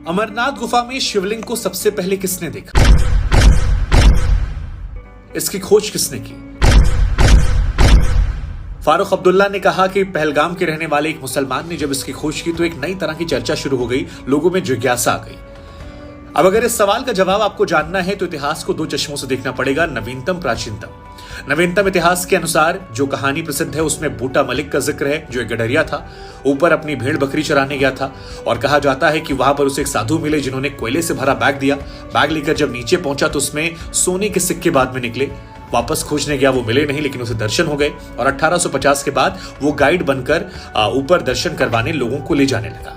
अमरनाथ गुफा में शिवलिंग को सबसे पहले किसने देखा? इसकी खोज किसने की? फारूक अब्दुल्ला ने कहा कि पहलगाम के रहने वाले एक मुसलमान ने जब इसकी खोज की तो एक नई तरह की चर्चा शुरू हो गई, लोगों में जिज्ञासा आ गई। अब अगर इस सवाल का जवाब आपको जानना है तो इतिहास को दो चश्मों से देखना पड़ेगा, नवीनतम प्राचीनतम। नवीनतम इतिहास के अनुसार जो कहानी प्रसिद्ध है उसमें बूटा मलिक का जिक्र है, जो एक गडरिया था, ऊपर अपनी भेड़ बकरी चराने गया था और कहा जाता है कि वहां पर उसे एक साधु मिले जिन्होंने कोयले से भरा बैग दिया। बैग लेकर जब नीचे पहुंचा तो उसमें सोने के सिक्के बाद में निकले। वापस खोजने गया, वो मिले नहीं, लेकिन उसे दर्शन हो गए और 1850 के बाद वो गाइड बनकर ऊपर दर्शन करवाने लोगों को ले जाने लगा।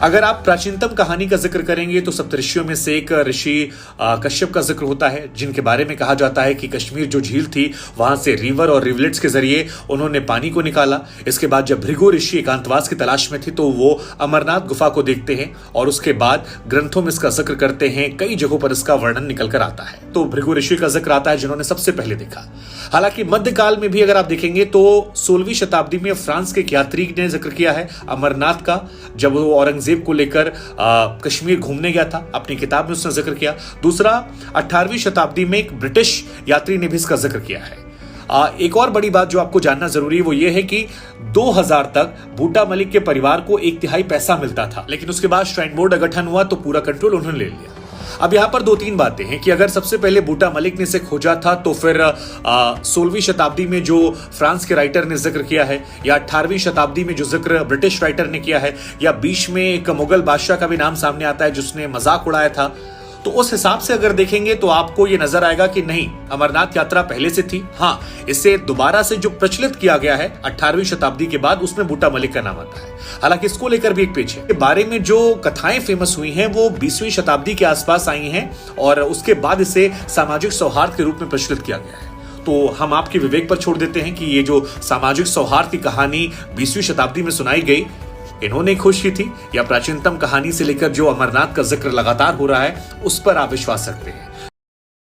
अगर आप प्राचीनतम कहानी का जिक्र करेंगे तो सप्तऋषियों में से एक ऋषि कश्यप का जिक्र होता है, जिनके बारे में कहा जाता है कि कश्मीर जो झील थी वहां से रिवर और रिवलेट्स के जरिए उन्होंने पानी को निकाला। इसके बाद जब भृगु ऋषि एकांतवास की तलाश में थे तो वो अमरनाथ गुफा को देखते हैं और उसके बाद ग्रंथों में इसका जिक्र करते हैं, कई जगहों पर इसका वर्णन निकल कर आता है। तो भृगु ऋषि का जिक्र आता है जिन्होंने सबसे पहले देखा। हालांकि मध्यकाल में भी अगर आप देखेंगे तो 16वीं शताब्दी में फ्रांस के एक यात्री ने जिक्र किया है अमरनाथ का, जब वो औरंगजेब को लेकर कश्मीर घूमने गया था, अपनी किताब में उसने जिक्र किया। दूसरा 18वीं शताब्दी में एक ब्रिटिश यात्री ने भी इसका जिक्र किया है। एक और बड़ी बात जो आपको जानना जरूरी है वो ये है कि 2000 तक बूटा मलिक के परिवार को 1/3 पैसा मिलता था, लेकिन उसके बाद श्राइन बोर्ड का गठन हुआ तो पूरा कंट्रोल उन्होंने ले लिया। अब यहां पर 2-3 बातें हैं कि अगर सबसे पहले बूटा मलिक ने इसे खोजा था तो फिर 16वीं शताब्दी में जो फ्रांस के राइटर ने जिक्र किया है, या 18वीं शताब्दी में जो जिक्र ब्रिटिश राइटर ने किया है, या बीच में एक मुगल बादशाह का भी नाम सामने आता है जिसने मजाक उड़ाया था, तो उस हिसाब से अगर देखेंगे तो आपको यह नजर आएगा कि नहीं, अमरनाथ यात्रा पहले से थी। हाँ, इसे दोबारा से जो प्रचलित किया गया है 18वीं शताब्दी के बाद, उसमें बूटा मलिक का नाम आता है। हालांकि इसको लेकर भी एक पेच है। बारे में जो कथाएं फेमस हुई हैं वो 20वीं शताब्दी के आसपास आई हैं और उसके बाद इसे सामाजिक सौहार्द के रूप में प्रचलित किया गया है। तो हम आपके विवेक पर छोड़ देते हैं कि ये जो सामाजिक सौहार्द की कहानी 20वीं शताब्दी में सुनाई गई, इन्होंने खोज की थी, या प्राचीनतम कहानी से लेकर जो अमरनाथ का जिक्र लगातार हो रहा है उस पर आप विश्वास रखते हैं।